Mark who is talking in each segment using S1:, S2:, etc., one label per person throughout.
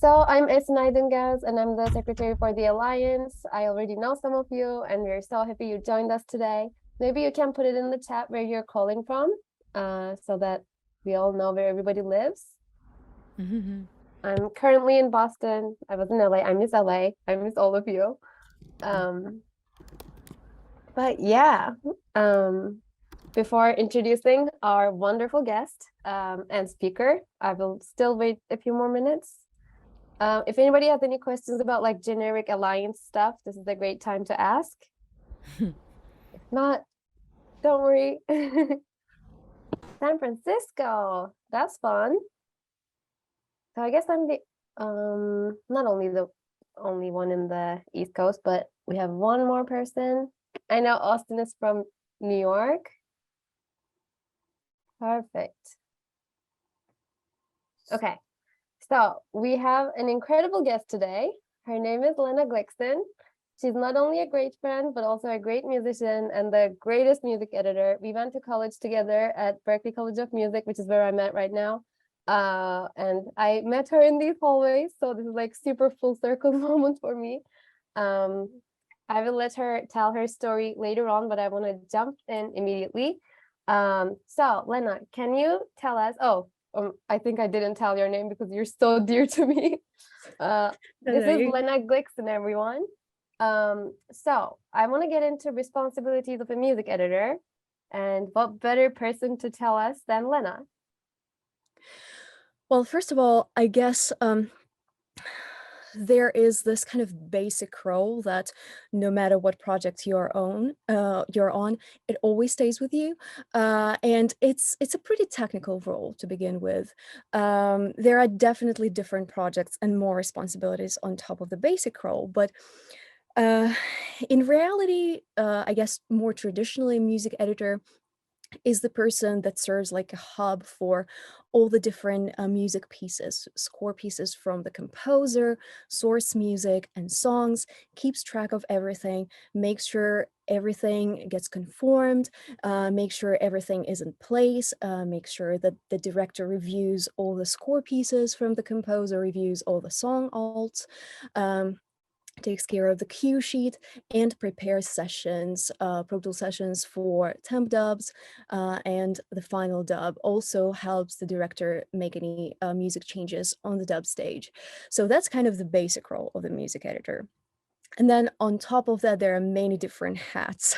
S1: So I'm Esna Idengaz, and I'm the secretary for the Alliance. I already know some of you, and we're so happy you joined us today. Maybe you can put it in the chat where you're calling from, so that we all know where everybody lives. I'm currently in Boston. I was in LA. I miss LA. I miss all of you. But yeah, before introducing our wonderful guest and speaker, I will still wait a few more minutes. If anybody has any questions about like generic alliance stuff, this is a great time to ask. If not, don't worry. San Francisco, that's fun. So I guess I'm the not only the only one in the East Coast, but we have one more person. I know Austin is from New York. Perfect. Okay, so we have an incredible guest today. Her name is Lena Glikson. She's not only a great friend, but also a great musician and the greatest music editor. We went to college together at Berklee College of Music, which is where I'm at right now. And I met her in these hallways, so this is like super full circle moment for me. I will let her tell her story later on, but I want to jump in immediately. So Lena, can you tell us, I think I didn't tell your name because you're so dear to me. This is Lena Glikson, everyone. So I want to get into responsibilities of a music editor, and what better person to tell us than Lena?
S2: Well, first of all, I guess there is this kind of basic role that no matter what project you're on, it always stays with you, and it's a pretty technical role to begin with. There are definitely different projects and more responsibilities on top of the basic role, but in reality, I guess more traditionally, a music editor is the person that serves like a hub for all the different music pieces, score pieces from the composer, source music and songs, keeps track of everything, makes sure everything gets conformed, make sure everything is in place, make sure that the director reviews all the score pieces from the composer, reviews all the song alts, takes care of the cue sheet and prepares sessions, Pro Tools sessions for temp dubs, and the final dub. Also helps the director make any music changes on the dub stage. So that's kind of the basic role of the music editor. And then on top of that, there are many different hats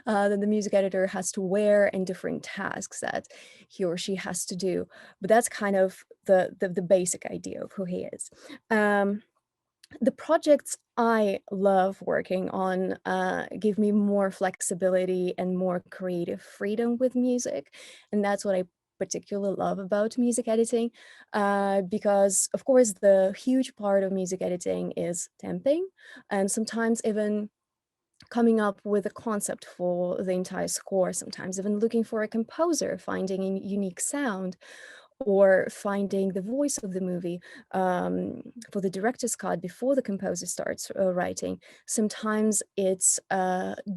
S2: that the music editor has to wear and different tasks that he or she has to do. But that's kind of the basic idea of who he is. The projects I love working on give me more flexibility and more creative freedom with music. And that's what I particularly love about music editing, because of course the huge part of music editing is temping and sometimes even coming up with a concept for the entire score, sometimes even looking for a composer, finding a unique sound, or finding the voice of the movie for the director's cut before the composer starts writing. Sometimes it's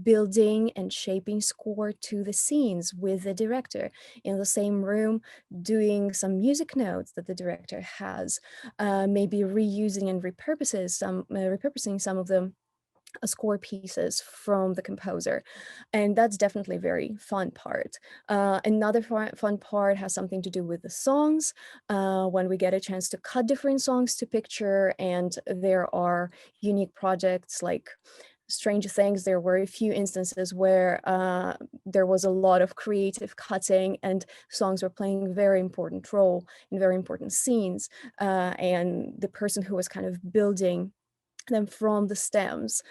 S2: building and shaping score to the scenes with the director in the same room, doing some music notes that the director has, maybe reusing and repurposing some of them score pieces from the composer, and that's definitely a very fun part. Another fun part has something to do with the songs, when we get a chance to cut different songs to picture, and there are unique projects like Strange Things. There were a few instances where there was a lot of creative cutting and songs were playing a very important role in very important scenes, and the person who was kind of building them from the stems,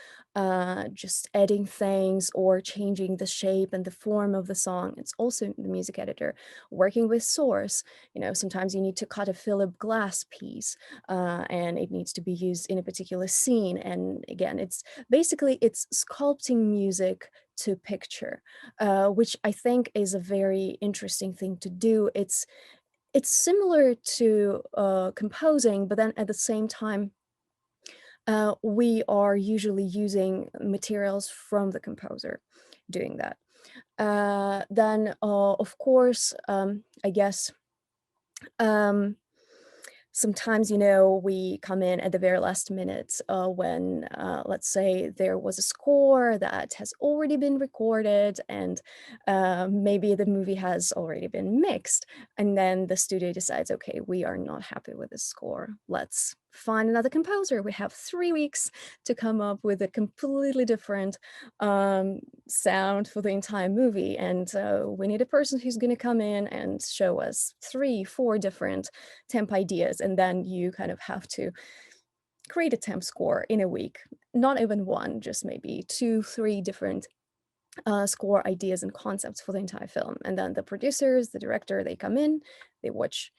S2: just adding things or changing the shape and the form of the song. It's also the music editor working with source. You know, sometimes you need to cut a Philip Glass piece, and it needs to be used in a particular scene. And again, it's sculpting music to picture, which I think is a very interesting thing to do. It's similar to composing, but then at the same time, we are usually using materials from the composer doing that. Then, of course, I guess sometimes, you know, we come in at the very last minute when, let's say, there was a score that has already been recorded, and maybe the movie has already been mixed. And then the studio decides, okay, we are not happy with this score. Let's find another composer. We have 3 weeks to come up with a completely different sound for the entire movie. And we need a person who's going to come in and show us 3, 4 different temp ideas. And then you kind of have to create a temp score in a week. Not even one, just maybe 2, 3 different score ideas and concepts for the entire film. And then the producers, the director, they come in, they watch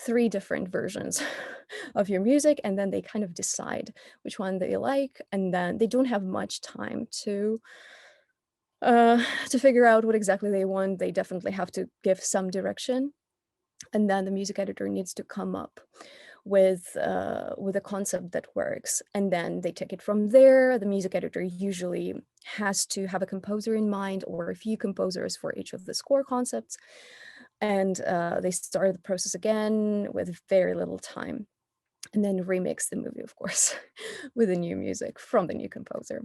S2: 3 different versions of your music, and then they kind of decide which one they like. And then they don't have much time to figure out what exactly they want. They definitely have to give some direction, and then the music editor needs to come up with a concept that works, and then they take it from there. The music editor usually has to have a composer in mind, or a few composers for each of the score concepts, and they start the process again with very little time, and then remix the movie, of course, with the new music from the new composer.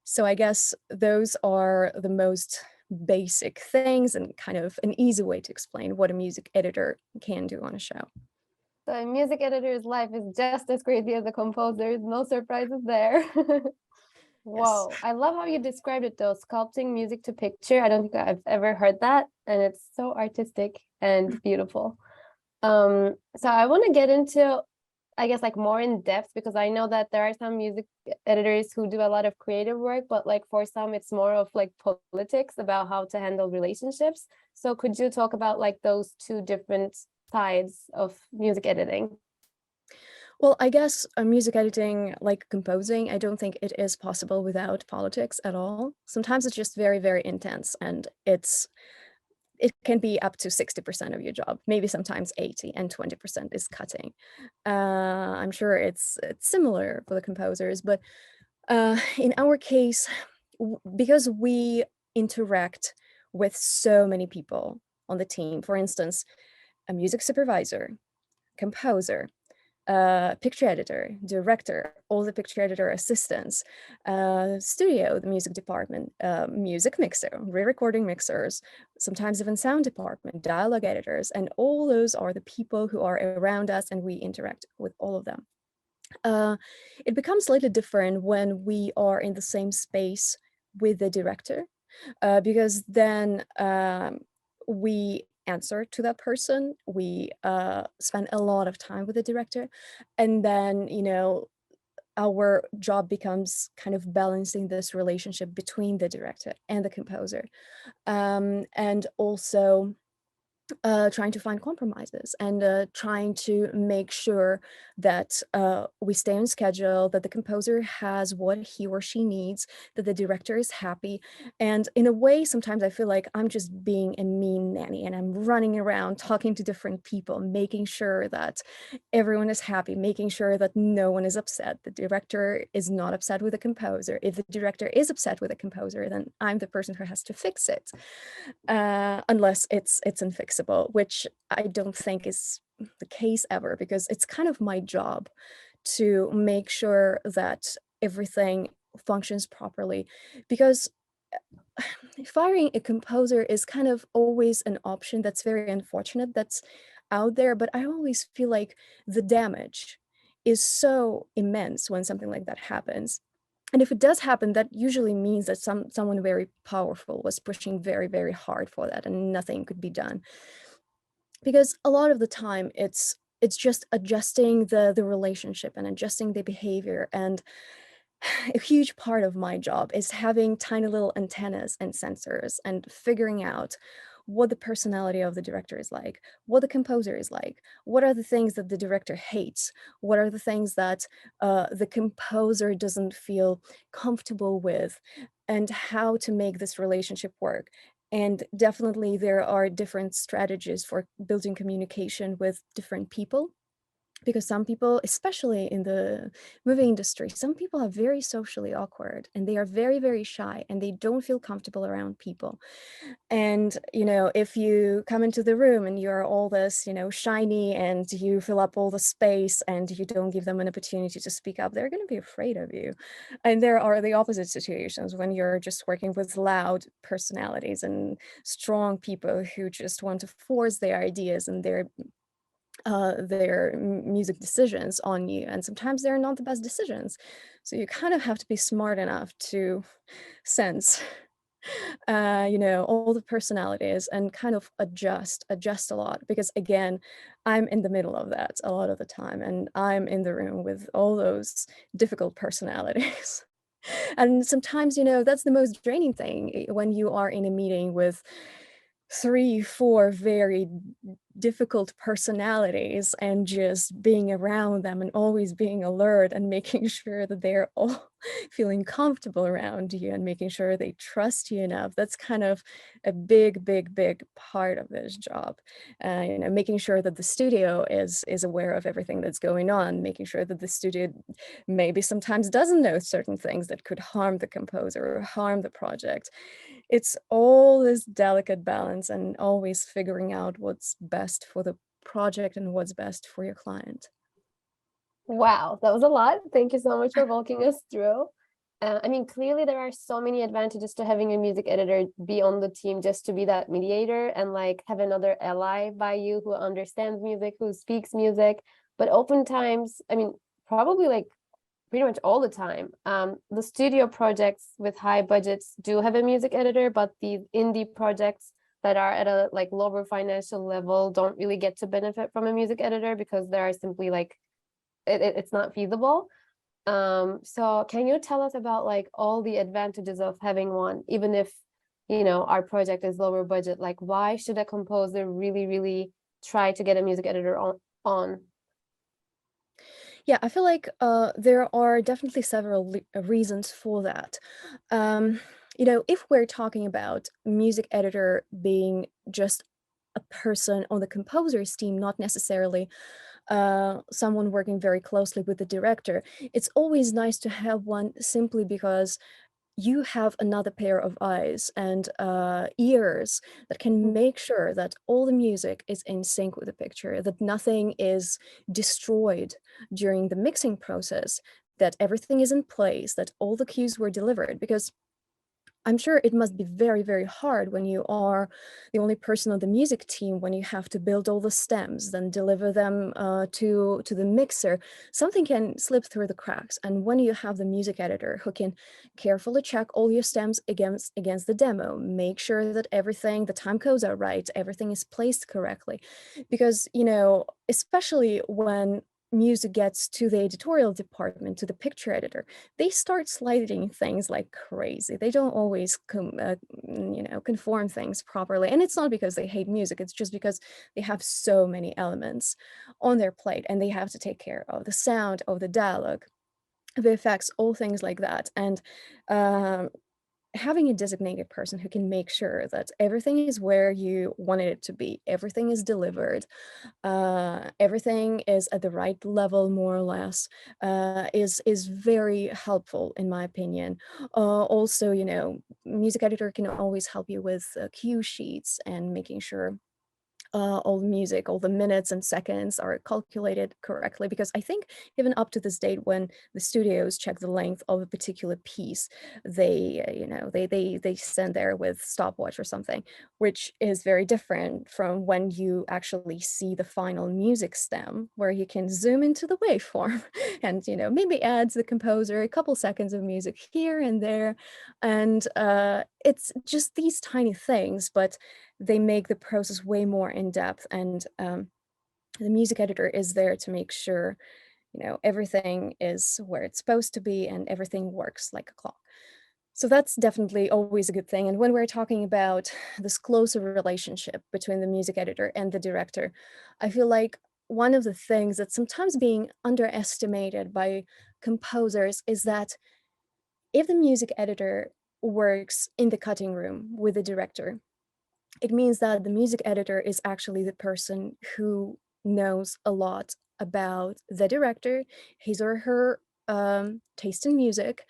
S2: So I guess those are the most basic things, and kind of an easy way to explain what a music editor can do on a show.
S1: So a music editor's life is just as crazy as a composer's. No surprises there.
S2: Yes.
S1: Whoa, I love how you described it though, sculpting music to picture. I don't think I've ever heard that, and it's so artistic and beautiful. So I want to get into, I guess, like more in depth, because I know that there are some music editors who do a lot of creative work, but like for some it's more of like politics about how to handle relationships. So could you talk about like those two different sides of music editing?
S2: Well, I guess music editing, like composing, I don't think it is possible without politics at all. Sometimes it's just very, very intense, and it can be up to 60% of your job, maybe sometimes 80, and 20% is cutting. I'm sure it's similar for the composers, but in our case, because we interact with so many people on the team, for instance, a music supervisor, composer, picture editor, director, all the picture editor assistants, studio, the music department, music mixer, re-recording mixers, sometimes even sound department, dialogue editors, and all those are the people who are around us, and we interact with all of them. It becomes slightly different when we are in the same space with the director, because then we answer to that person. We spend a lot of time with the director, and then, you know, our job becomes kind of balancing this relationship between the director and the composer, and also trying to find compromises, and trying to make sure that we stay on schedule, that the composer has what he or she needs, that the director is happy. And in a way, sometimes I feel like I'm just being a mean nanny, and I'm running around talking to different people, making sure that everyone is happy, making sure that no one is upset. The director is not upset with the composer. If the director is upset with the composer, then I'm the person who has to fix it, unless it's unfixable, which I don't think is the case ever, because it's kind of my job to make sure that everything functions properly. Because firing a composer is kind of always an option that's very unfortunate, that's out there, but I always feel like the damage is so immense when something like that happens. And if it does happen, that usually means that someone very powerful was pushing very, very hard for that, and nothing could be done. Because a lot of the time it's just adjusting the relationship and adjusting the behavior. And a huge part of my job is having tiny little antennas and sensors and figuring out what the personality of the director is like, what the composer is like, what are the things that the director hates, what are the things that the composer doesn't feel comfortable with, and how to make this relationship work. And definitely there are different strategies for building communication with different people. because some people, especially in the movie industry, some people are very socially awkward and they are very, very shy and they don't feel comfortable around people. And, if you come into the room and you're all this, shiny and you fill up all the space and you don't give them an opportunity to speak up, they're going to be afraid of you. And there are the opposite situations when you're just working with loud personalities and strong people who just want to force their ideas and their music decisions on you. And sometimes they're not the best decisions. So you kind of have to be smart enough to sense all the personalities and kind of adjust a lot because again, I'm in the middle of that a lot of the time and I'm in the room with all those difficult personalities. And sometimes, that's the most draining thing when you are in a meeting with 3, 4 very difficult personalities and just being around them and always being alert and making sure that they're all feeling comfortable around you and making sure they trust you enough. That's kind of a big, big, big part of this job. Making sure that the studio is aware of everything that's going on, making sure that the studio maybe sometimes doesn't know certain things that could harm the composer or harm the project. It's all this delicate balance and always figuring out what's best for the project and what's best for your client.
S1: Wow, that was a lot. Thank you so much for walking us through. I mean, clearly there are so many advantages to having a music editor be on the team just to be that mediator and like have another ally by you who understands music, who speaks music. But oftentimes, I mean, probably like pretty much all the time, the studio projects with high budgets do have a music editor, but the indie projects that are at a like lower financial level don't really get to benefit from a music editor because there are simply like it's not feasible. So can you tell us about like all the advantages of having one, even if, our project is lower budget, like why should a composer really, really try to get a music editor on?
S2: Yeah, I feel like there are definitely several reasons for that. If we're talking about music editor being just a person on the composer's team, not necessarily someone working very closely with the director, it's always nice to have one simply because you have another pair of eyes and ears that can make sure that all the music is in sync with the picture, that nothing is destroyed during the mixing process, that everything is in place, that all the cues were delivered. Because I'm sure it must be very, very hard when you are the only person on the music team, when you have to build all the stems, then deliver them to the mixer. Something can slip through the cracks. And when you have the music editor who can carefully check all your stems against the demo, make sure that everything, the time codes are right, everything is placed correctly. Because, especially when music gets to the editorial department, to the picture editor, they start sliding things like crazy. They don't always conform things properly. And it's not because they hate music, it's just because they have so many elements on their plate and they have to take care of the sound, of the dialogue, the effects, all things like that. And um, having a designated person who can make sure that everything is where you wanted it to be, everything is delivered, everything is at the right level, more or less, is very helpful in my opinion. Also, music editor can always help you with cue sheets and making sure all the music, all the minutes and seconds are calculated correctly. Because I think even up to this date, when the studios check the length of a particular piece, they stand there with stopwatch or something, which is very different from when you actually see the final music stem, where you can zoom into the waveform and maybe add to the composer a couple seconds of music here and there, and it's just these tiny things, but they make the process way more in depth. And the music editor is there to make sure everything is where it's supposed to be and everything works like a clock. So that's definitely always a good thing. And when we're talking about this closer relationship between the music editor and the director, I feel like one of the things that's sometimes being underestimated by composers is that if the music editor works in the cutting room with the director, it means that the music editor is actually the person who knows a lot about the director, his or her taste in music,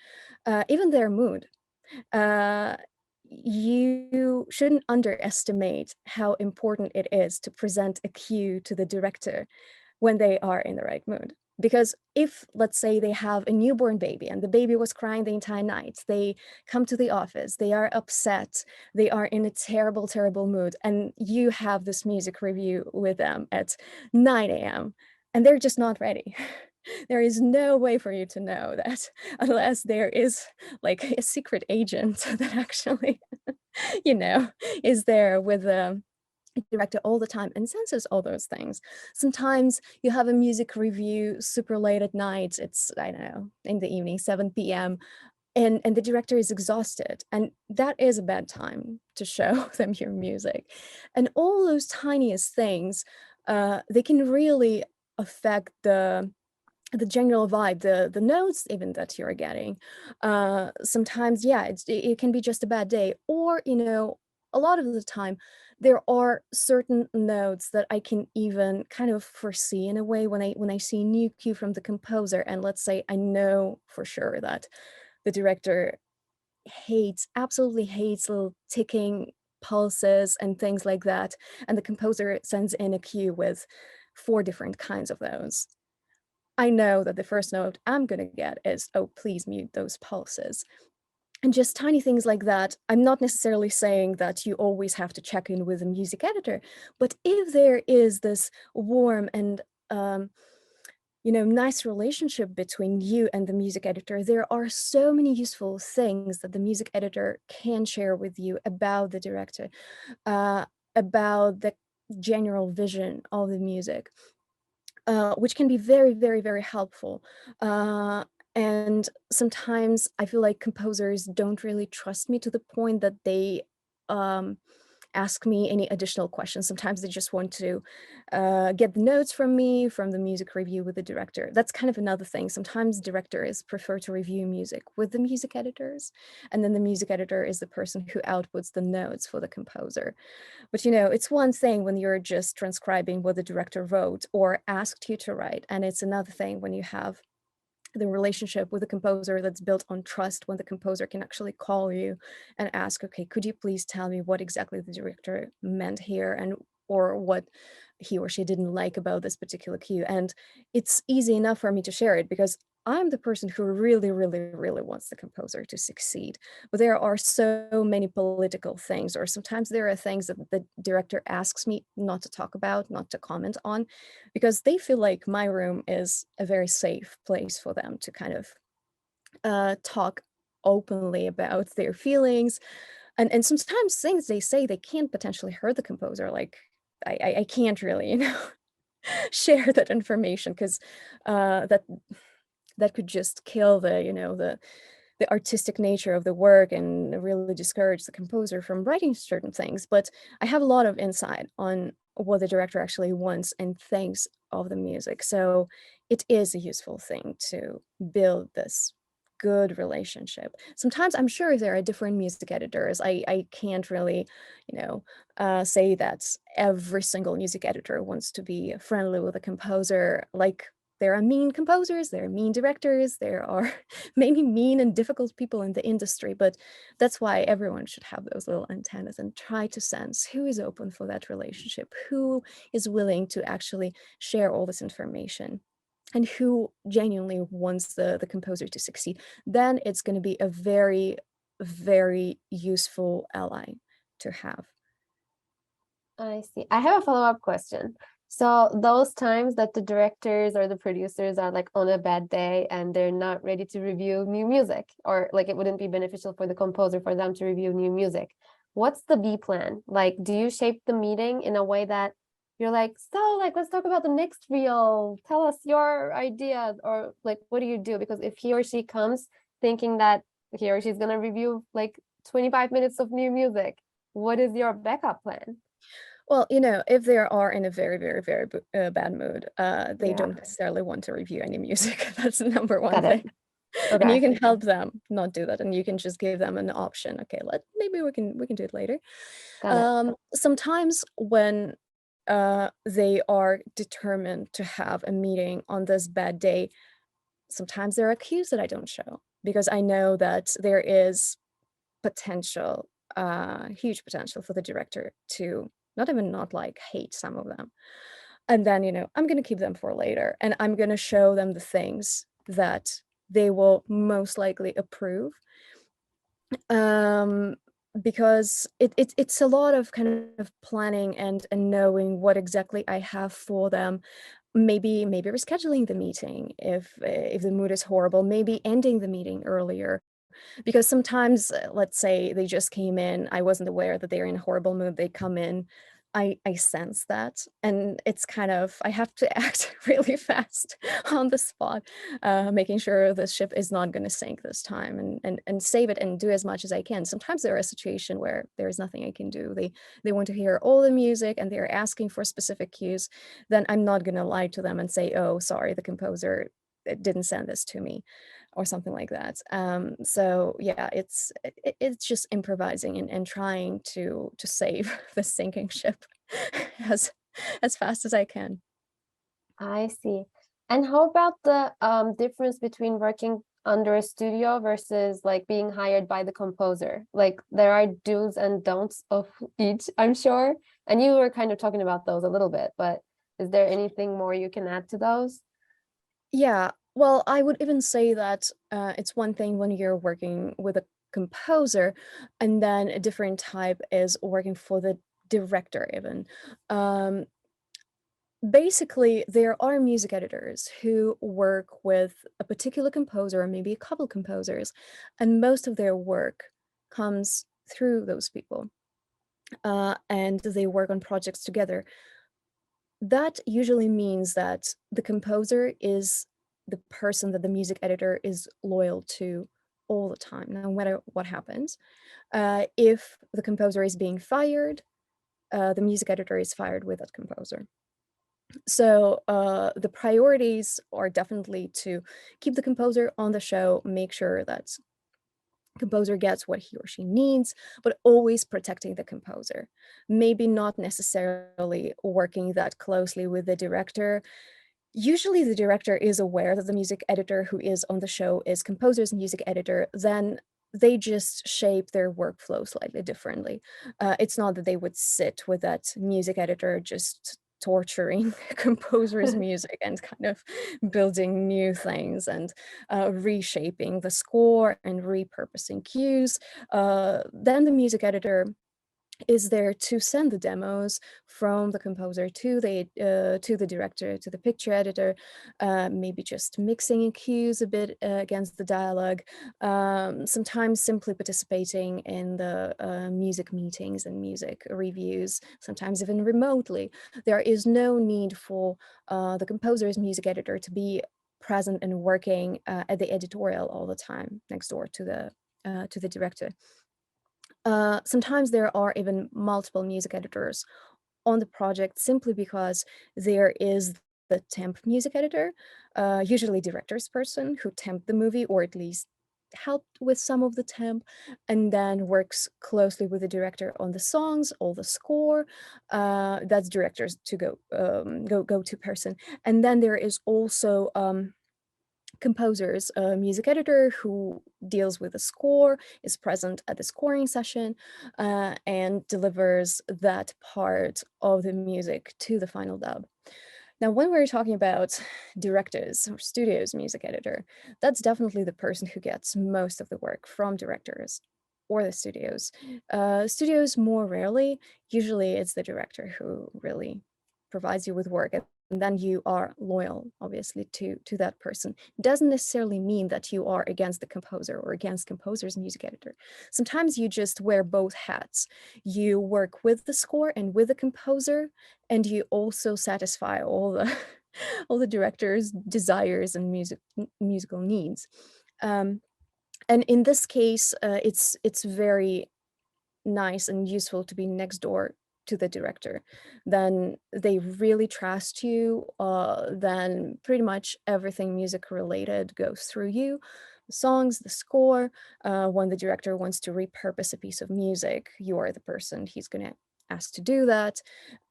S2: even their mood. Uh, you shouldn't underestimate how important it is to present a cue to the director when they are in the right mood. Because if, let's say, they have a newborn baby and the baby was crying the entire night, they come to the office, they are upset, they are in a terrible, terrible mood, and you have this music review with them at 9 a.m., and they're just not ready. There is no way for you to know that unless there is like a secret agent that actually, you know, is there with the director all the time and senses all those things. Sometimes you have a music review super late at night. It's, I don't know, in the evening, 7 p.m. And the director is exhausted. And that is a bad time to show them your music. And all those tiniest things, they can really affect the general vibe, the notes even that you're getting. Sometimes, yeah, it can be just a bad day, or a lot of the time there are certain notes that I can even kind of foresee in a way when I see new cue from the composer, and let's say I know for sure that the director absolutely hates little ticking pulses and things like that, and the composer sends in a cue with 4 different kinds of those. I know that the first note I'm gonna get is, "Oh, please mute those pulses." And just tiny things like that. I'm not necessarily saying that you always have to check in with a music editor, but if there is this warm and um, nice relationship between you and the music editor, there are so many useful things that the music editor can share with you about the director, uh, about the general vision of the music, which can be very, very, very helpful. Uh, and sometimes I feel like composers don't really trust me to the point that they um, ask me any additional questions. Sometimes they just want to get the notes from me, from the music review with the director. That's kind of another thing. Sometimes directors prefer to review music with the music editors, and then the music editor is the person who outputs the notes for the composer. But it's one thing when you're just transcribing what the director wrote or asked you to write, and it's another thing when you have the relationship with the composer that's built on trust, when the composer can actually call you and ask, okay, could you please tell me what exactly the director meant here, and or what he or she didn't like about this particular cue. And it's easy enough for me to share it because I'm the person who really, really, really wants the composer to succeed. But there are so many political things, or sometimes there are things that the director asks me not to talk about, not to comment on, because they feel like my room is a very safe place for them to kind of talk openly about their feelings. And sometimes things they say, they can't potentially hurt the composer. Like I can't really, share that information because that could just kill the artistic nature of the work and really discourage the composer from writing certain things. But I have a lot of insight on what the director actually wants and thinks of the music. So it is a useful thing to build this good relationship. Sometimes I'm sure there are different music editors. I can't really, say that every single music editor wants to be friendly with a composer. Like there are mean composers, there are mean directors, there are maybe mean and difficult people in the industry, but that's why everyone should have those little antennas and try to sense who is open for that relationship, who is willing to actually share all this information, and who genuinely wants the composer to succeed. Then it's going to be a very, very useful ally to have.
S1: I see. I have a follow-up question. So those times that the directors or the producers are like on a bad day and they're not ready to review new music, or like it wouldn't be beneficial for the composer for them to review new music, what's the B plan? Like, do you shape the meeting in a way that you're like, so like, let's talk about the next reel, tell us your ideas, or like, what do you do? Because if he or she comes thinking that he or she's gonna review like 25 minutes of new music, what is your backup plan?
S2: Well, if they are in a very, very, very bad mood, they
S1: Yeah,
S2: don't necessarily want to review any music. That's the number one
S1: got it.
S2: thing. And you
S1: Okay,
S2: can help them not do that, and you can just give them an option. Okay, maybe we can do it later.
S1: got it.
S2: Sometimes when they are determined to have a meeting on this bad day. Sometimes there are cues that I don't show because I know that there is potential, huge potential for the director to not even not like hate some of them. And then, I'm gonna keep them for later, and I'm gonna show them the things that they will most likely approve. Um, because it's a lot of kind of planning and knowing what exactly I have for them. Maybe rescheduling the meeting if the mood is horrible, maybe ending the meeting earlier. Because sometimes, let's say they just came in, I wasn't aware that they're in a horrible mood, they come in, I sense that, and it's kind of I have to act really fast on the spot, making sure the ship is not gonna sink this time and save it and do as much as I can. Sometimes there are a situation where there is nothing I can do. They want to hear all the music and they're asking for specific cues, then I'm not gonna lie to them and say, "Oh, sorry, the composer, didn't send this to me," or something like that. So yeah, it's just improvising and trying to save the sinking ship as as fast as I can.
S1: I see. And how about the difference between working under a studio versus like being hired by the composer? Like there are do's and don'ts of each, I'm sure. And you were kind of talking about those a little bit, but is there anything more you can add to those?
S2: Yeah, well, I would even say that it's one thing when you're working with a composer, and then a different type is working for the director even. Um, Basically, there are music editors who work with a particular composer or maybe a couple composers, and most of their work comes through those people, and they work on projects together. That usually means that the composer is the person that the music editor is loyal to all the time, no matter what happens. If the composer is being fired, the music editor is fired with that composer. So the priorities are definitely to keep the composer on the show, make sure that composer gets what he or she needs, but always protecting the composer. Maybe not necessarily working that closely with the director. Usually the director is aware that the music editor who is on the show is composer's music editor, then they just shape their workflow slightly differently. It's not that they would sit with that music editor just torturing composer's music and kind of building new things and reshaping the score and repurposing cues. Then the music editor is there to send the demos from the composer to the director, to the picture editor, maybe just mixing cues a bit against the dialogue, sometimes simply participating in the music meetings and music reviews, sometimes even remotely. There is no need for the composer's music editor to be present and working at the editorial all the time next door to the director. Sometimes there are even multiple music editors on the project simply because there is the temp music editor, usually director's person who temped the movie or at least helped with some of the temp, and then works closely with the director on the songs, all the score. That's director's to go to person. And then there is also composers, a music editor who deals with the score, is present at the scoring session, and delivers that part of the music to the final dub. Now, when we're talking about directors or studios music editor, that's definitely the person who gets most of the work from directors or the studios. Studios more rarely, usually it's the director who really provides you with work. And then you are loyal, obviously, to that person. Doesn't necessarily mean that you are against the composer or against composer's music editor. Sometimes you just wear both hats. You work with the score and with the composer, and you also satisfy all the all the director's desires and musical needs. Um, and in this case, it's very nice and useful to be next door to the director. Then they really trust you. Then pretty much everything music related goes through you. The songs, the score. When the director wants to repurpose a piece of music, you are the person he's gonna asked to do that.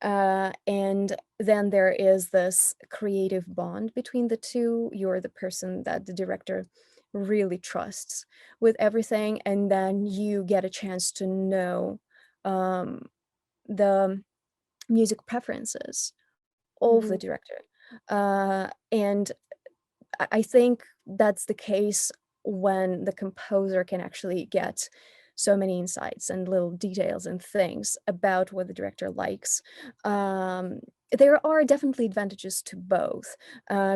S2: And then there is this creative bond between the two. You're the person that the director really trusts with everything, and then you get a chance to know um, the music preferences of the
S1: Mhm.
S2: director. And I think that's the case when the composer can actually get so many insights and little details and things about what the director likes. Um, there are definitely advantages to both,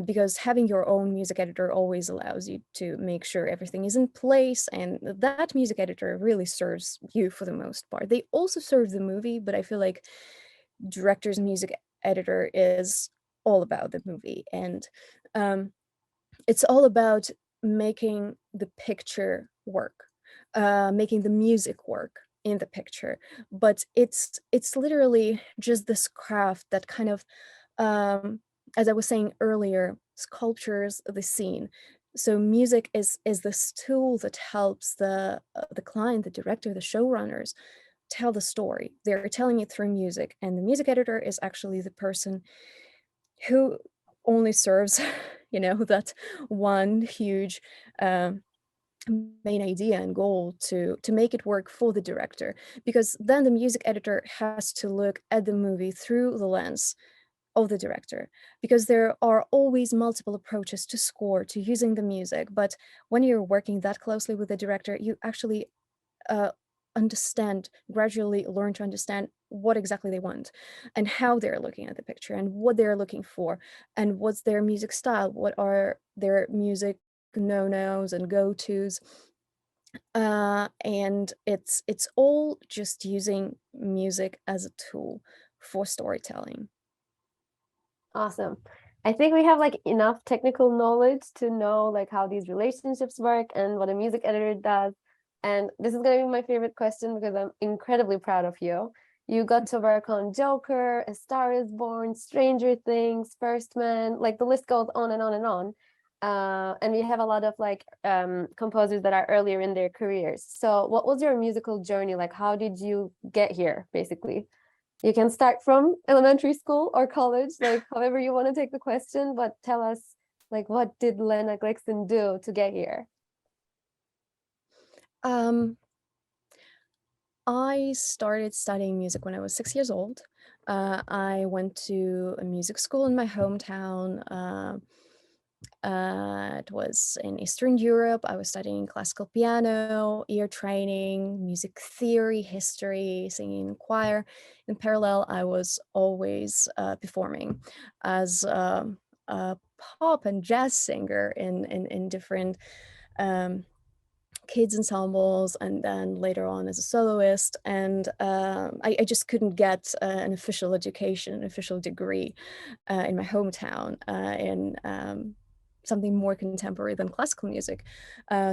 S2: because having your own music editor always allows you to make sure everything is in place, and that music editor really serves you for the most part. They also serve the movie, but I feel like director's music editor is all about the movie, and um, it's all about making the picture work, making the music work in the picture. But it's literally just this craft that kind of, um, as I was saying earlier, sculptures the scene. So music is this tool that helps the client, the director, the showrunners tell the story. They're telling it through music, and the music editor is actually the person who only serves, that one huge, um, main idea and goal to make it work for the director. Because then the music editor has to look at the movie through the lens of the director, because there are always multiple approaches to score, to using the music. But when you're working that closely with the director, you actually uh, gradually learn to understand what exactly they want and how they're looking at the picture and what they're looking for and what's their music style, what are their music no-nos and go-tos. And it's all just using music as a tool for storytelling.
S1: Awesome. I think we have like enough technical knowledge to know like how these relationships work and what a music editor does. And this is going to be my favorite question because I'm incredibly proud of you. You got to work on Joker, A Star is Born, Stranger Things, First Man, like the list goes on and on and on. And we have a lot of like composers that are earlier in their careers. So what was your musical journey like? How did you get here, basically? You can start from elementary school or college, like however you want to take the question, but tell us like what did Lena Glikson do to get here?
S2: Um, I started studying music when I was 6 years old. I went to a music school in my hometown. It was in Eastern Europe. I was studying classical piano, ear training, music theory, history, singing in choir. In parallel, I was always performing as a pop and jazz singer in different um, kids ensembles, and then later on as a soloist. And I just couldn't get an official education, an official degree in my hometown in something more contemporary than classical music.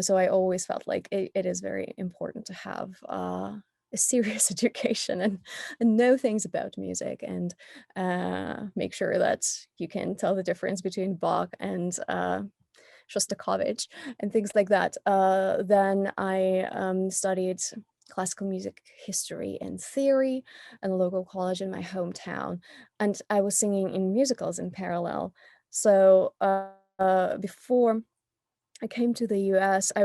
S2: So I always felt like it is very important to have a serious education and know things about music, and make sure that you can tell the difference between Bach and Shostakovich and things like that. Then I studied classical music history and theory at a local college in my hometown, and I was singing in musicals in parallel. So before I came to the US, I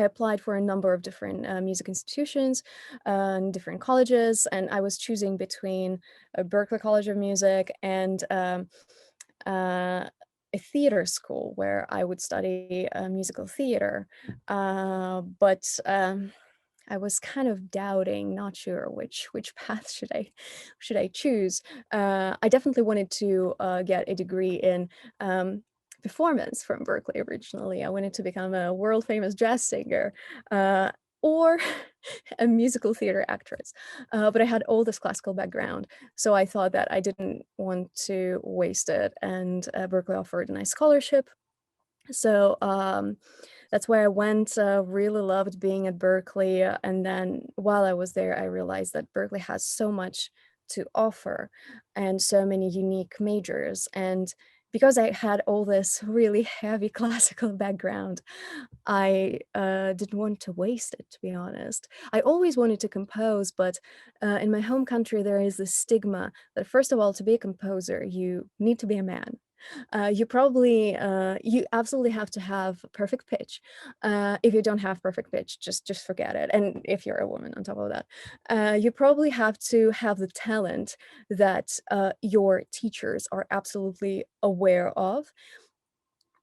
S2: applied for a number of different music institutions and different colleges, and I was choosing between Berklee College of Music and uh, a theater school where I would study musical theater. But I was kind of doubting, not sure which path should I choose. I definitely wanted to get a degree in performance from Berkeley originally. I wanted to become a world famous jazz singer. Or a musical theater actress. But I had all this classical background, so I thought that I didn't want to waste it, and Berkeley offered a nice scholarship. So that's where I went. Really loved being at Berkeley, and then while I was there, I realized that Berkeley has so much to offer and so many unique majors. And because I had all this really heavy classical background, I didn't want to waste it, to be honest. I always wanted to compose, but in my home country, there is this stigma that, first of all, to be a composer, you need to be a man. You absolutely have to have perfect pitch. If you don't have perfect pitch, just forget it. And if you're a woman, on top of that, you probably have to have the talent that your teachers are absolutely aware of,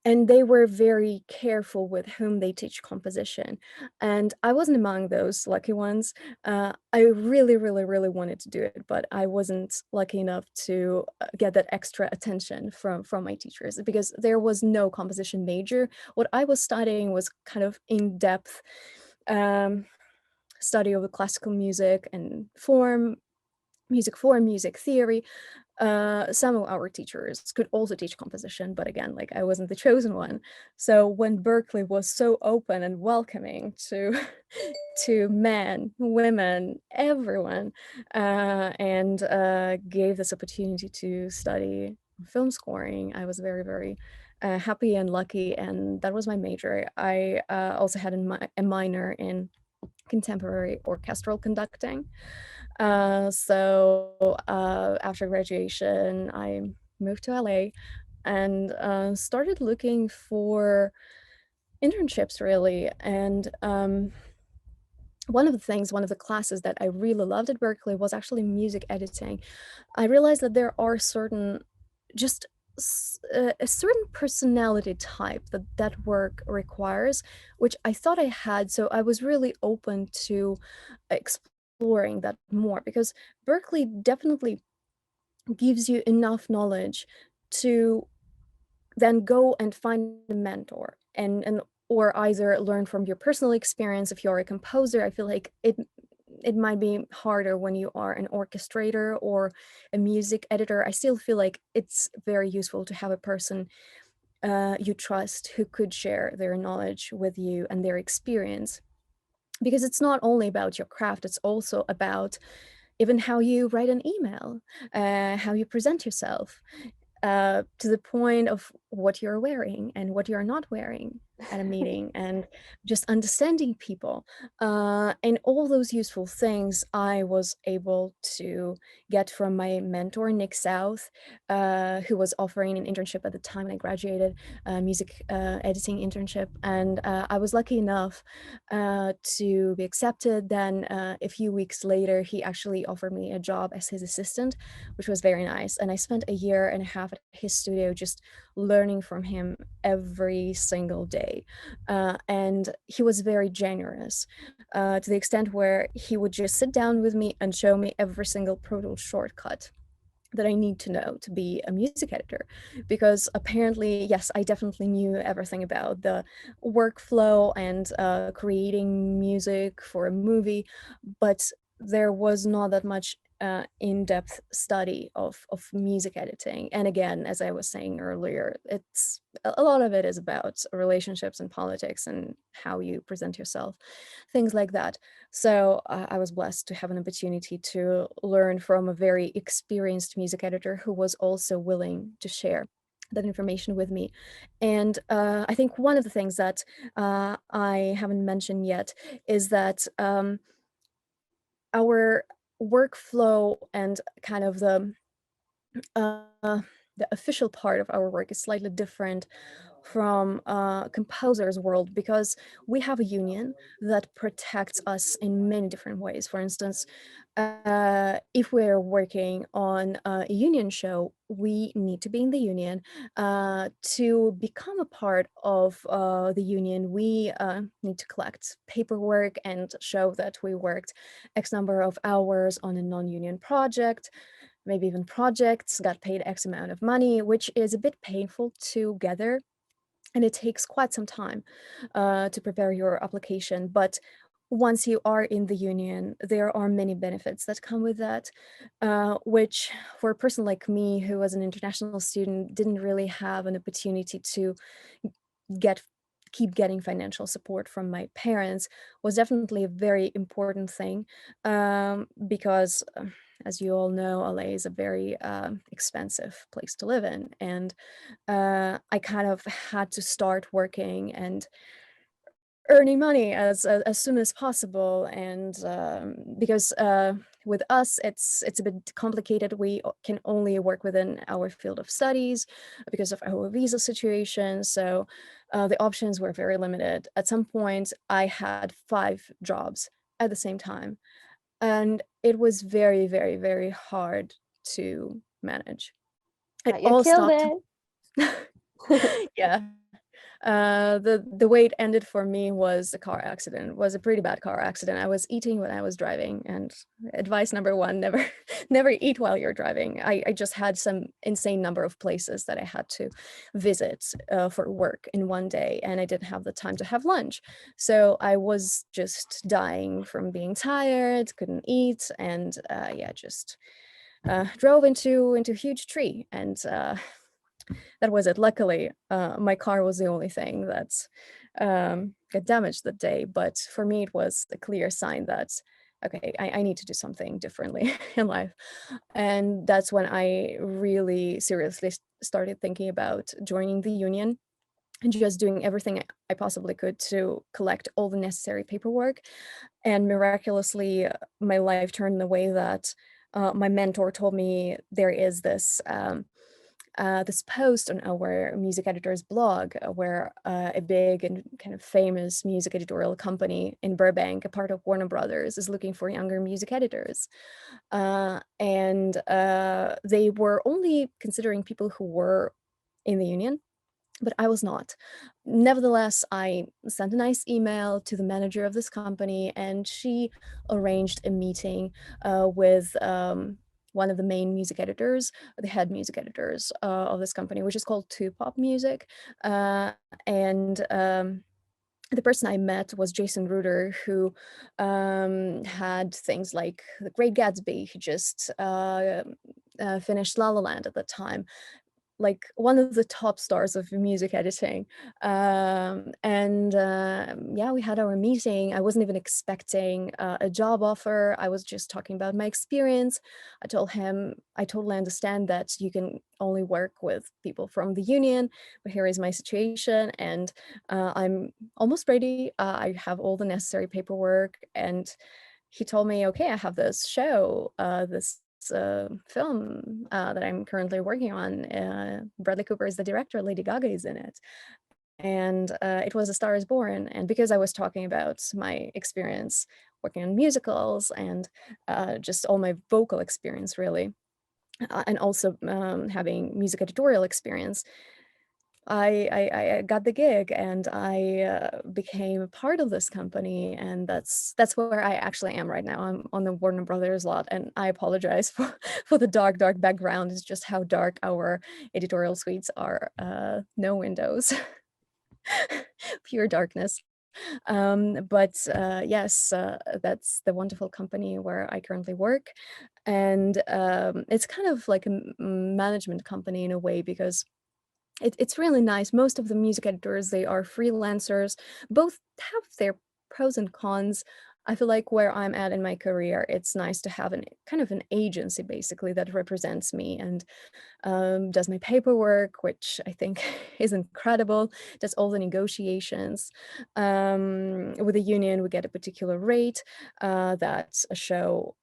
S2: and they were very careful with whom they teach composition. And I wasn't among those lucky ones. I really, really, really wanted to do it, but I wasn't lucky enough to get that extra attention from my teachers because there was no composition major. What I was studying was kind of in-depth um, study of the classical music and form, music theory. Some of our teachers could also teach composition, but again, like I wasn't the chosen one. So when Berkeley was so open and welcoming to to men, women, everyone, and gave this opportunity to study film scoring, I was very, very happy and lucky, and that was my major. I also had a minor in contemporary orchestral conducting. After graduation, I moved to LA and started looking for internships really. And one of the classes that I really loved at Berkeley was actually music editing. I realized that there are just a certain personality type that work requires, which I thought I had. So I was really open to exploring that more because Berkeley definitely gives you enough knowledge to then go and find a mentor and or either learn from your personal experience. If you're a composer, I feel like it might be harder when you are an orchestrator or a music editor. I still feel like it's very useful to have a person you trust who could share their knowledge with you and their experience, because it's not only about your craft, it's also about even how you write an email, how you present yourself, to the point of what you're wearing and what you're not wearing at a meeting, and just understanding people. And all those useful things I was able to get from my mentor, Nick South, who was offering an internship at the time when I graduated, a music editing internship. And I was lucky enough to be accepted. Then a few weeks later, he actually offered me a job as his assistant, which was very nice. And I spent a year and a half at his studio just learning from him every single day. And he was very generous, to the extent where he would just sit down with me and show me every single Pro Tools shortcut that I need to know to be a music editor. Because apparently, yes, I definitely knew everything about the workflow and creating music for a movie, but there was not that much in-depth study of music editing. And again, as I was saying earlier, it's a lot of it is about relationships and politics and how you present yourself, things like that. So I was blessed to have an opportunity to learn from a very experienced music editor who was also willing to share that information with me. And I think one of the things that I haven't mentioned yet is that our workflow and kind of the official part of our work is slightly different from composers' world, because we have a union that protects us in many different ways. For instance, if we're working on a union show, we need to be in the union. To become a part of the union, we need to collect paperwork and show that we worked X number of hours on a non-union project, maybe even projects, got paid X amount of money, which is a bit painful to gather. And it takes quite some time to prepare your application. But once you are in the union, there are many benefits that come with that, which for a person like me, who was an international student, didn't really have an opportunity to get keep getting financial support from my parents, was definitely a very important thing, because as you all know, LA is a very expensive place to live in. And I kind of had to start working and earning money as soon as possible. And because with us, it's a bit complicated. We can only work within our field of studies because of our visa situation. So the options were very limited. At some point, I had 5 jobs at the same time. And it was very, very, very hard to manage. It
S1: But you
S2: all
S1: killed
S2: stopped.
S1: it.
S2: Yeah. The way it ended for me was a car accident. It was a pretty bad car accident. I was eating when I was driving, and advice number one, never never eat while you're driving. I just had some insane number of places that I had to visit for work in one day, and I didn't have the time to have lunch. So I was just dying from being tired, couldn't eat, and yeah, just drove into a huge tree. And that was it. Luckily, my car was the only thing that got damaged that day. But for me, it was a clear sign that, okay, I need to do something differently in life. And that's when I really seriously started thinking about joining the union and just doing everything I possibly could to collect all the necessary paperwork. And miraculously, my life turned in a way that my mentor told me there is this post on our music editor's blog where a big and kind of famous music editorial company in Burbank, a part of Warner Brothers, is looking for younger music editors. And they were only considering people who were in the union, but I was not. Nevertheless, I sent a nice email to the manager of this company, and she arranged a meeting with one of the main music editors, the head music editors of this company, which is called Two Pop Music. Uh, and the person I met was Jason Ruder, who had things like The Great Gatsby. He just finished La La Land at the time, like one of the top stars of music editing. And yeah, we had our meeting. I wasn't even expecting a job offer. I was just talking about my experience. I told him I totally understand that you can only work with people from the union, but here is my situation, and I'm almost ready. I have all the necessary paperwork. And he told me, okay, I have this show, this film that I'm currently working on. Bradley Cooper is the director, Lady Gaga is in it. And it was A Star is Born. And because I was talking about my experience working on musicals and just all my vocal experience, really, and also having music editorial experience, I got the gig, and I became a part of this company. And that's where I actually am right now. I'm on the Warner Brothers lot, and I apologize for for the dark background. It's just how dark our editorial suites are. No windows, pure darkness. But yes, that's the wonderful company where I currently work. And it's kind of like a management company in a way, because it's really nice. Most of the music editors, they are freelancers. Both have their pros and cons. I feel like where I'm at in my career, it's nice to have an kind of an agency basically that represents me and does my paperwork, which I think is incredible, does all the negotiations. With the union, we get a particular rate that a show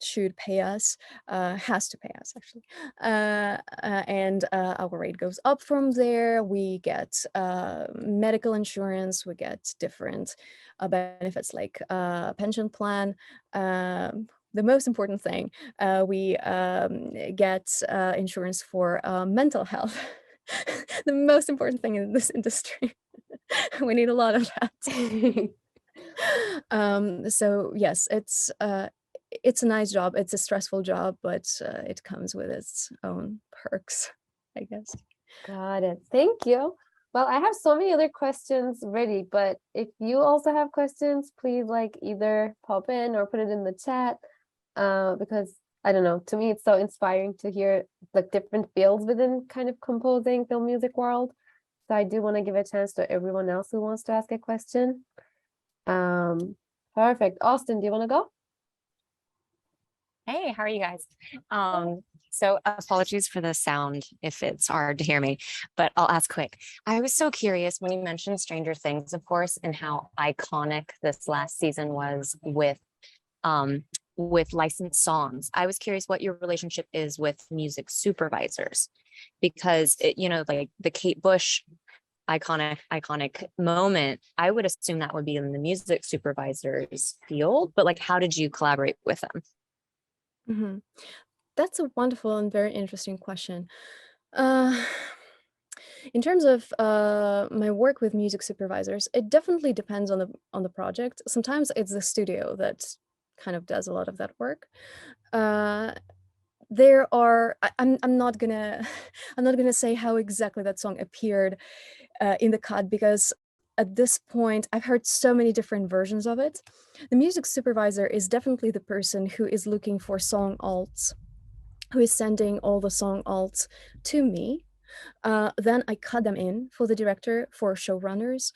S2: should pay us, has to pay us actually. And our rate goes up from there. We get medical insurance, we get different benefits like pension plan. The most important thing, we get insurance for mental health. The most important thing in this industry. We need a lot of that. So yes, it's a nice job. It's a stressful job, but it comes with its own perks, I guess.
S1: Got it. Thank you. Well, I have so many other questions ready, but if you also have questions, please like either pop in or put it in the chat. Because I don't know, to me it's so inspiring to hear like different fields within kind of composing film music world. So I do want to give a chance to everyone else who wants to ask a question. Perfect. Austin, do you want to go?
S3: Hey, how are you guys? So apologies for the sound if it's hard to hear me, but I'll ask quick. I was so curious when you mentioned Stranger Things, of course, and how iconic this last season was um with licensed songs. I was curious what your relationship is with music supervisors because like the Kate Bush iconic moment, I would assume that would be in the music supervisor's field, but like how did you collaborate with them?
S2: Mhm. That's a wonderful and very interesting question. Uh, in terms of my work with music supervisors, it definitely depends on the project. Sometimes it's the studio that kind of does a lot of that work. Uh, there are I'm not gonna I'm not gonna say how exactly that song appeared in the cut because at this point I've heard so many different versions of it. The music supervisor is definitely the person who is looking for song alts, who is sending all the song alts to me. Then I cut them in for the director, for showrunners,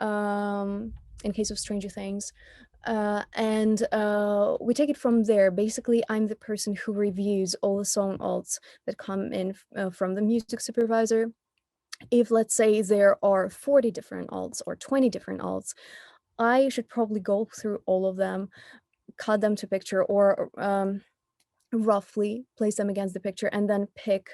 S2: in case of Stranger Things. And we take it from there. Basically, I'm the person who reviews all the song alts that come in from the music supervisor. If, let's say, there are 40 different alts or 20 different alts, I should probably go through all of them, cut them to picture, or roughly place them against the picture and then pick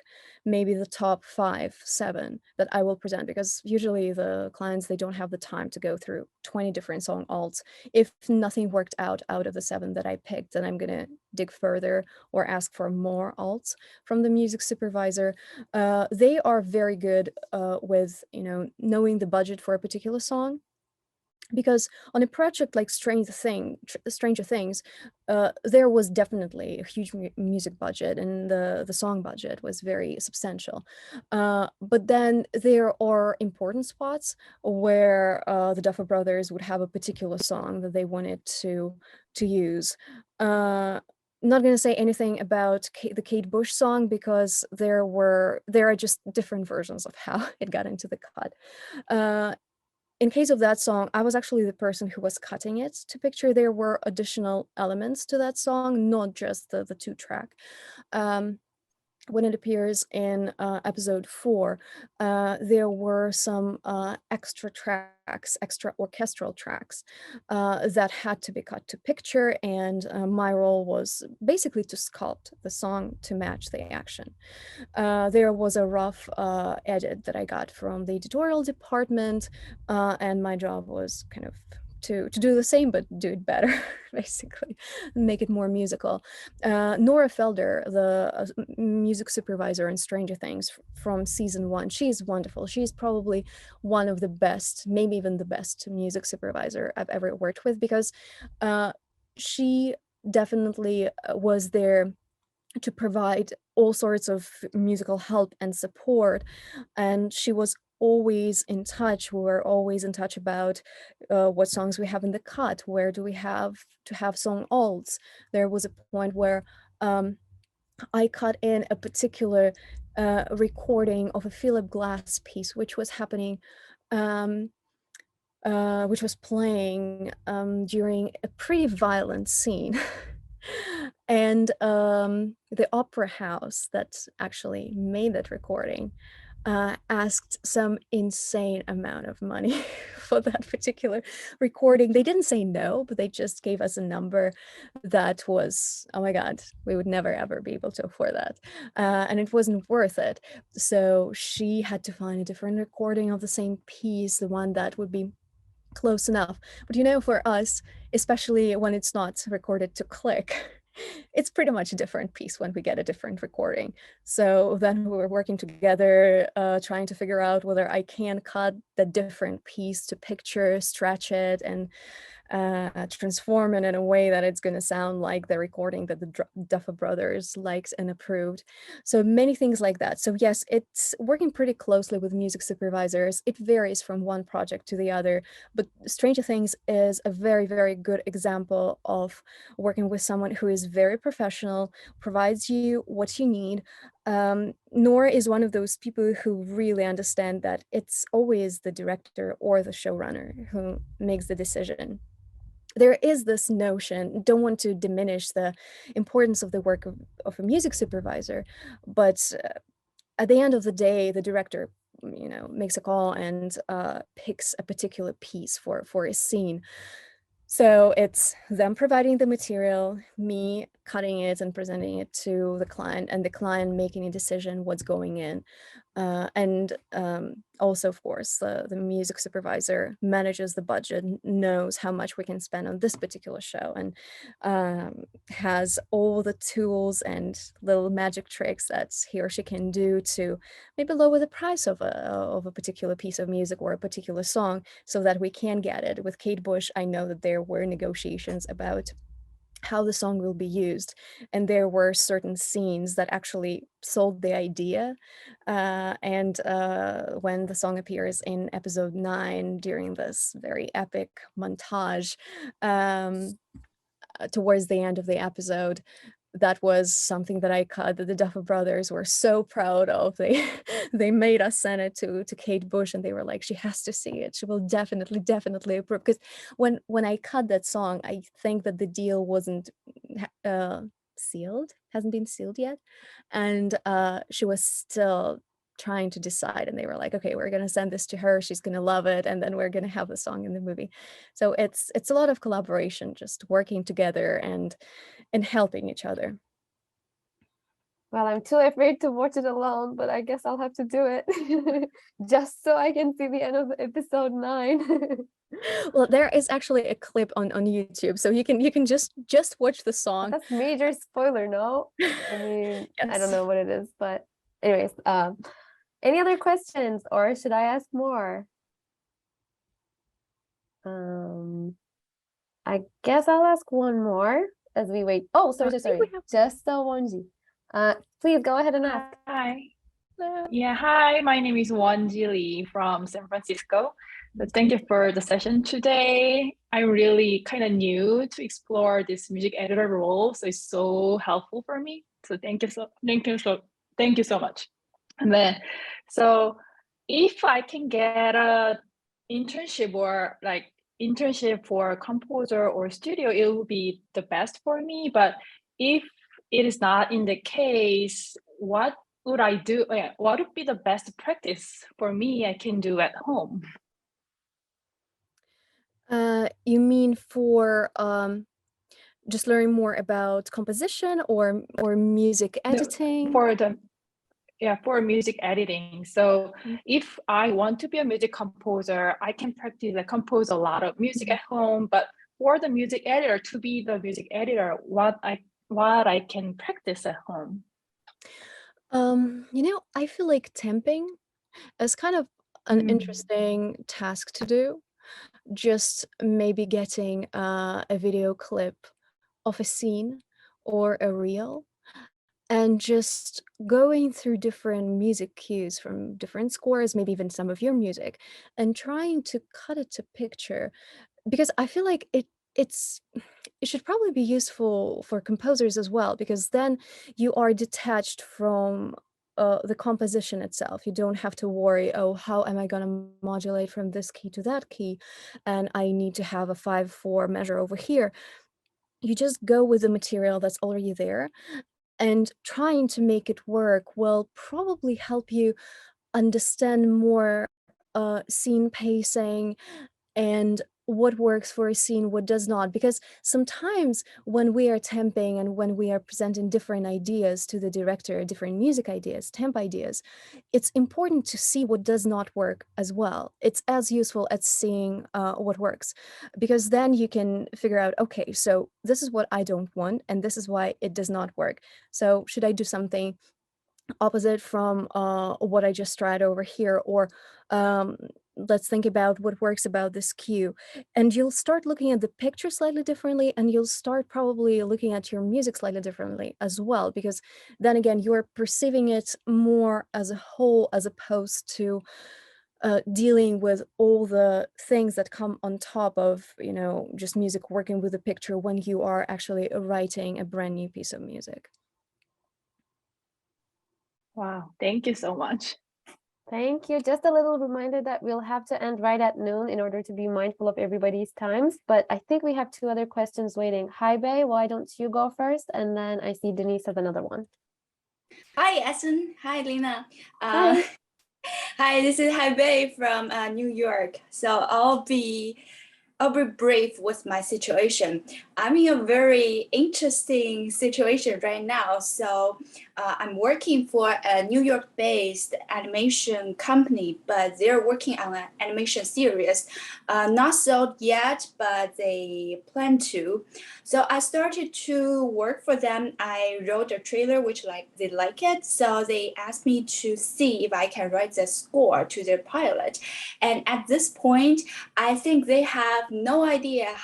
S2: maybe the top 5, 7 that I will present, because usually the clients, they don't have the time to go through 20 different song alts. If nothing worked out of the 7 that I picked, then I'm gonna dig further or ask for more alts from the music supervisor. They are very good with, knowing the budget for a particular song, because on a project like Stranger Things, there was definitely a huge music budget, and the song budget was very substantial. But then there are important spots where the Duffer Brothers would have a particular song that they wanted to use. Not going to say anything about the Kate Bush song, because there are just different versions of how it got into the cut. Uh, in case of that song, I was actually the person who was cutting it to picture. There were additional elements to that song, not just the two track. Um, when it appears in episode 4, there were some extra tracks, extra orchestral tracks that had to be cut to picture, and my role was basically to sculpt the song to match the action. There was a rough edit that I got from the editorial department, and my job was kind of to do the same but do it better, basically, make it more musical. Nora Felder, the music supervisor in Stranger Things from season 1, she's wonderful. She's probably one of the best, maybe even the best music supervisor I've ever worked with, because she definitely was there to provide all sorts of musical help and support, and she was always in touch. We were always in touch about what songs we have in the cut, where do we have to have song alts. There was a point where I cut in a particular recording of a Philip Glass piece, which was happening, um, which was playing during a pretty violent scene. And the opera house that actually made that recording asked some insane amount of money for that particular recording. They didn't say no, but they just gave us a number that was, oh my God, we would never ever be able to afford that. And it wasn't worth it. So she had to find a different recording of the same piece, the one that would be close enough. But for us, especially when it's not recorded to click, it's pretty much a different piece when we get a different recording. So then we were working together, trying to figure out whether I can cut the different piece to picture, stretch it, and transform it in a way that it's going to sound like the recording that the Duffer Brothers liked and approved. So many things like that. So yes, it's working pretty closely with music supervisors. It varies from one project to the other, but Stranger Things is a very, very good example of working with someone who is very professional, provides you what you need. Nora is one of those people who really understand that it's always the director or the showrunner who makes the decision there is this notion, don't want to diminish the importance of the work of a music supervisor, but at the end of the day, the director, makes a call and picks a particular piece for a scene. So it's them providing the material, me cutting it and presenting it to the client, and the client making a decision what's going in. And also, of course, the music supervisor manages the budget, knows how much we can spend on this particular show, and has all the tools and little magic tricks that he or she can do to maybe lower the price of a particular piece of music or a particular song so that we can get it. With Kate Bush, I know that there were negotiations about how the song will be used, and there were certain scenes that actually sold the idea. And when the song appears in episode 9 during this very epic montage, towards the end of the episode, that was something that I cut that the Duffer Brothers were so proud of. They they made us send it to Kate Bush, and they were like, she has to see it. She will definitely approve. Because when I cut that song, I think that the deal wasn't sealed, hasn't been sealed yet, and she was still trying to decide, and they were like, okay, we're gonna send this to her, she's gonna love it, and then we're gonna have the song in the movie. So it's a lot of collaboration, just working together and helping each other.
S1: Well, I'm too afraid to watch it alone, but I guess I'll have to do it just so I can see the end of episode 9.
S2: Well, there is actually a clip on YouTube, so you can just watch the song.
S1: That's major spoiler, no? I mean, I don't
S2: Yes.
S1: know what it is, but anyways, any other questions, or should I ask more? I guess I'll ask one more as we wait. Oh, sorry. Just so Wonji. Please go ahead and ask.
S4: Hi. Yeah, hi. My name is Wonji Lee from San Francisco. So thank you for the session today. I'm really kind of new to explore this music editor role, so it's so helpful for me. So thank you so much. And then, so if I can get a internship or like internship for composer or studio, it will be the best for me. But if it is not in the case, what would I do? What would be the best practice for me I can do at home?
S2: You mean for just learning more about composition or music editing?
S4: For music editing. So if I want to be a music composer, I can practice and compose a lot of music at home. But for the music editor, to be the music editor, what I can practice at home?
S2: I feel like temping is kind of an interesting task to do. Just maybe getting a video clip of a scene or a reel, and just going through different music cues from different scores, maybe even some of your music, and trying to cut it to picture. Because I feel like it should probably be useful for composers as well, because then you are detached from the composition itself. You don't have to worry, oh, how am I going to modulate from this key to that key, and I need to have a 5/4 measure over here. You just go with the material that's already there, and trying to make it work will probably help you understand more scene pacing and what works for a scene, what does not. Because sometimes when we are temping and when we are presenting different ideas to the director, different music ideas, temp ideas, it's important to see what does not work as well. It's as useful as seeing what works, because then you can figure out, okay, so this is what I don't want, and this is why it does not work. So should I do something opposite from what I just tried over here? Or let's think about what works about this cue. And you'll start looking at the picture slightly differently, and you'll start probably looking at your music slightly differently as well, because then again, you're perceiving it more as a whole, as opposed to dealing with all the things that come on top of, just music working with a picture when you are actually writing a brand new piece of music.
S4: Wow, thank you so much.
S1: Thank you. Just a little reminder that we'll have to end right at noon in order to be mindful of everybody's times. But I think we have two other questions waiting. Hi, Bay, why don't you go first? And then I see Denise has another one.
S5: Hi, Essen. Hi, Lena.
S1: Hi.
S5: Hi, this is Hai Bei from New York. So I'll be brief with my situation. I'm in a very interesting situation right now. So I'm working for a New York-based animation company, but they're working on an animation series. Not sold yet, but they plan to. So I started to work for them. I wrote a trailer, which they like it. So they asked me to see if I can write the score to their pilot. And at this point, I think they have no idea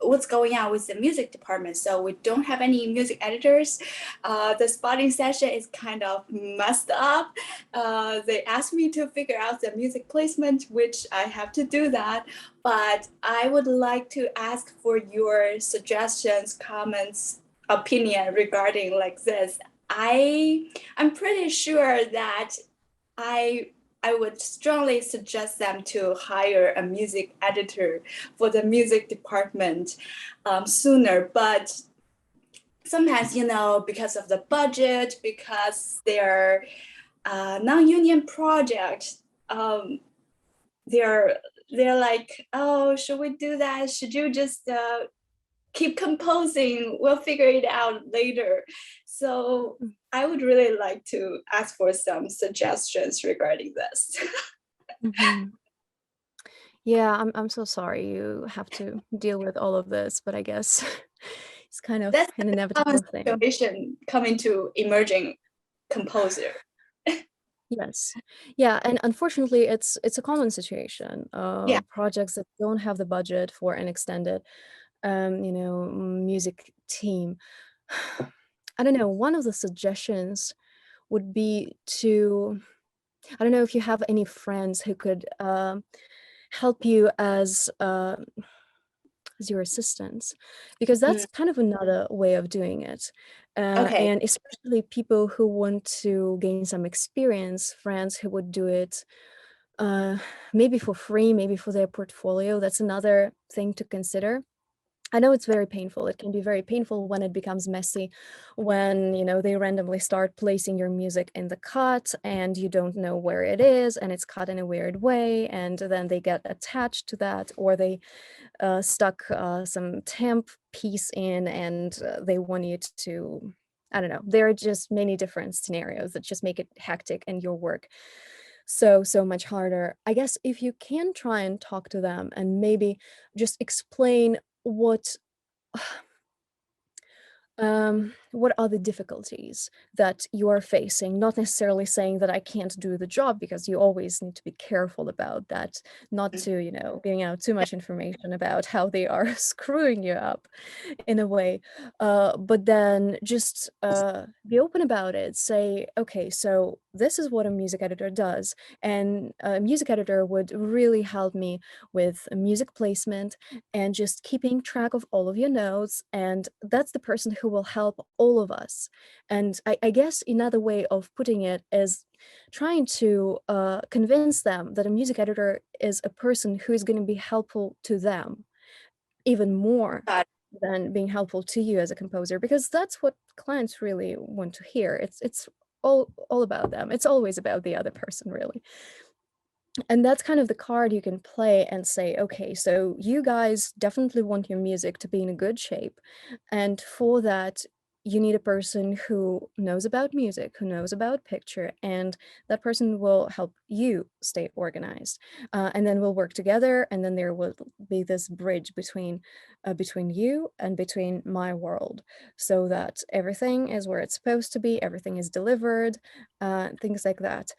S5: what's going on with the music department. So we don't have any music editors. The spotting session is kind of messed up. They asked me to figure out the music placement, which I have to do that. But I would like to ask for your suggestions, comments, opinion regarding like this. I'm pretty sure that I would strongly suggest them to hire a music editor for the music department sooner. But sometimes, because of the budget, because they're non-union project, they're like, oh, should we do that? Should you just keep composing? We'll figure it out later. So I would really like to ask for some suggestions regarding this.
S2: Mhm. Yeah, I'm so sorry you have to deal with all of this, but I guess it's kind of
S5: That's
S2: an
S5: a common
S2: inevitable thing.
S5: situation coming to emerging composer.
S2: Yes. Yeah, and unfortunately it's a common situation.
S5: Yeah.
S2: Projects that don't have the budget for an extended music team. I don't know, one of the suggestions would be to, I don't know if you have any friends who could help you as your assistants, because that's kind of another way of doing it.
S5: Okay.
S2: And especially people who want to gain some experience, friends who would do it maybe for free, maybe for their portfolio. That's another thing to consider. I know it's very painful. It can be very painful when it becomes messy, when, they randomly start placing your music in the cut and you don't know where it is and it's cut in a weird way. And then they get attached to that, or they stuck some temp piece in and they want you to, I don't know. There are just many different scenarios that just make it hectic and your work so much harder. I guess if you can try and talk to them and maybe just explain what are the difficulties that you are facing, not necessarily saying that I can't do the job, because you always need to be careful about that, not to, giving out too much information about how they are screwing you up in a way. But then just be open about it. Say, okay, so this is what a music editor does. And a music editor would really help me with music placement and just keeping track of all of your notes. And that's the person who will help all of us. And I guess another way of putting it is trying to convince them that a music editor is a person who is going to be helpful to them even more than being helpful to you as a composer, because that's what clients really want to hear. It's all about them. It's always about the other person, really. And that's kind of the card you can play and say, okay, so you guys definitely want your music to be in a good shape. And for that, you need a person who knows about music, who knows about picture, and that person will help you stay organized. And then we'll work together, and then there will be this bridge between you and between my world, so that everything is where it's supposed to be, everything is delivered, things like that.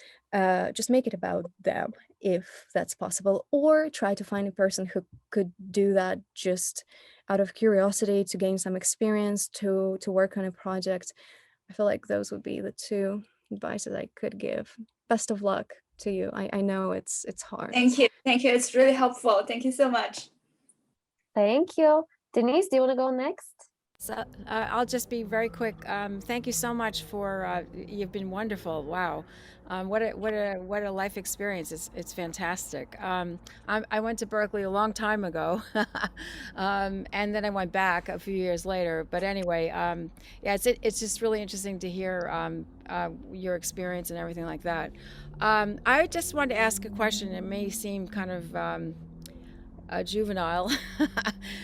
S2: Just make it about them, if that's possible, or try to find a person who could do that just out of curiosity, to gain some experience, to work on a project. I feel like those would be the two advices I could give. Best of luck to you. I know it's hard.
S5: Thank you. It's really helpful. Thank you so much.
S1: Thank you. Denise, do you want to go next?
S6: So I'll just be very quick. Thank you so much for you've been wonderful. Wow, what a life experience. It's fantastic. I went to Berkeley a long time ago, and then I went back a few years later. But anyway, yeah, it's just really interesting to hear your experience and everything like that. I just wanted to ask a question. It may seem kind of juvenile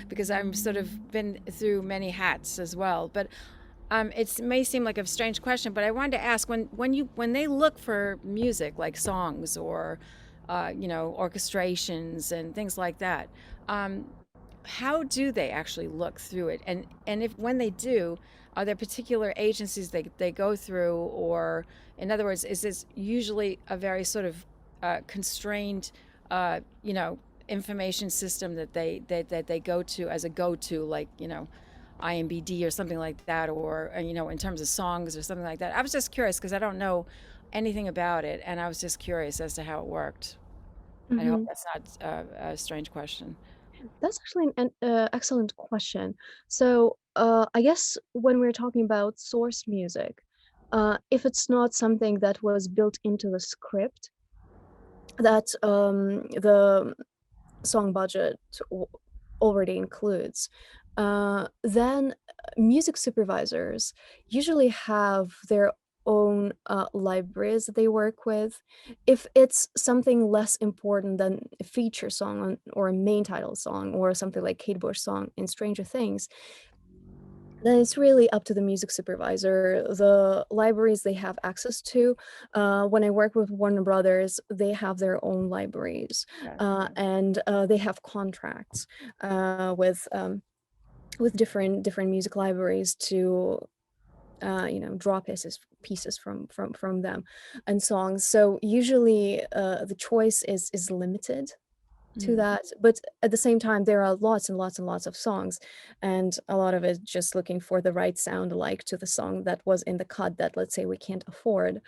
S6: because I'm sort of been through many hats as well. But it may seem like a strange question, but I wanted to ask when they look for music like songs or orchestrations and things like that, how do they actually look through it? And if when they do, are there particular agencies they go through, or in other words, is this usually a very sort of constrained, information system that they go to as a go-to, like IMBD or something like that, or in terms of songs or something like that? I was just curious because I don't know anything about it, and I was just curious as to how it worked. I hope that's not a strange question.
S2: That's actually an excellent question. So, I guess when we're talking about source music, if it's not something that was built into the script, that the song budget already includes, then music supervisors usually have their own libraries that they work with. If it's something less important than a feature song or a main title song or something like Kate Bush song in Stranger Things, then it's really up to the music supervisor. The libraries they have access to. When I work with Warner Brothers, they have their own libraries, and they have contracts with different music libraries to draw pieces from them and songs. So usually the choice is limited to that, but at the same time there are lots and lots and lots of songs, and a lot of it just looking for the right sound alike to the song that was in the cut that, let's say, we can't afford.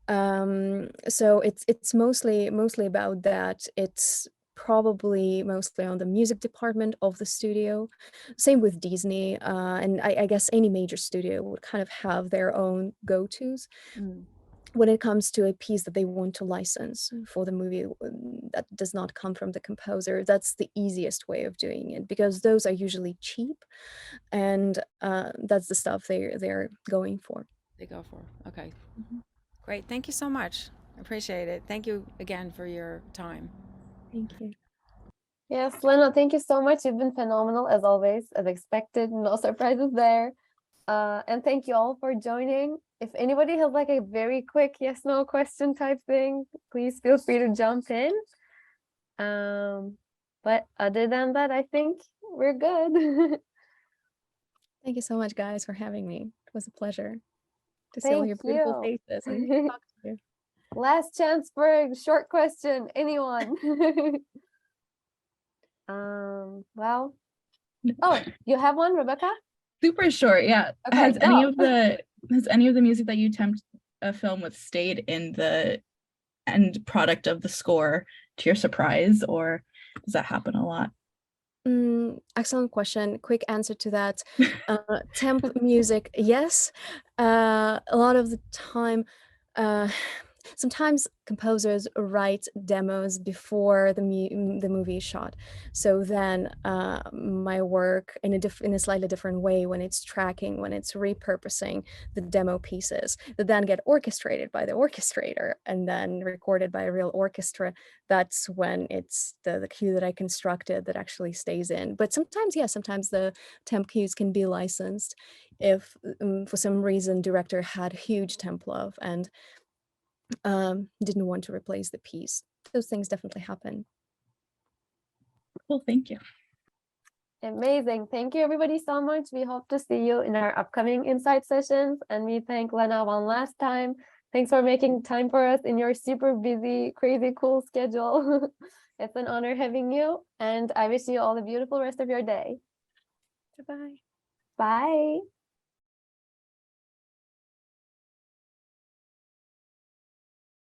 S2: So it's mostly about that. It's probably mostly on the music department of the studio. Same with Disney, and I guess any major studio would kind of have their own go-tos when it comes to a piece that they want to license for the movie that does not come from the composer. That's the easiest way of doing it, because those are usually cheap, and that's the stuff they're going for.
S6: They go for. Okay. Great. Thank you so much. I appreciate it. Thank you again for your time.
S2: Thank you.
S1: Yes, Lena, thank you so much. You've been phenomenal as always, as expected. No surprises there. And thank you all for joining. If anybody has like a very quick yes, no question type thing, please feel free to jump in. But other than that, I think we're good.
S2: Thank you so much, guys, for having me. It was a pleasure to see all
S1: Thank
S2: your beautiful
S1: you.
S2: faces and talk to you.
S1: Last chance for a short question. Anyone? Well, oh, you have one, Rebecca?
S5: Super short, yeah.
S1: Okay,
S5: Has any
S1: go.
S5: of the music that you attempt a film with stayed in the end product of the score to your surprise, or does that happen a lot?
S2: Excellent question. Quick answer to that. Temp music, yes. A lot of the time, sometimes composers write demos before the movie is shot. So then my work in a slightly different way, when it's tracking, when it's repurposing the demo pieces that then get orchestrated by the orchestrator and then recorded by a real orchestra, that's when it's the cue that I constructed that actually stays in. But sometimes, yeah, sometimes the temp cues can be licensed if for some reason director had huge temp love and didn't want to replace the piece. Those things definitely happen.
S5: Cool, thank you.
S1: Amazing. Thank you everybody so much. We hope to see you in our upcoming Insight sessions. And we thank Lena one last time. Thanks for making time for us in your super busy, crazy, cool schedule. It's an honor having you. And I wish you all a beautiful rest of your day.
S2: Bye-bye.
S1: Bye.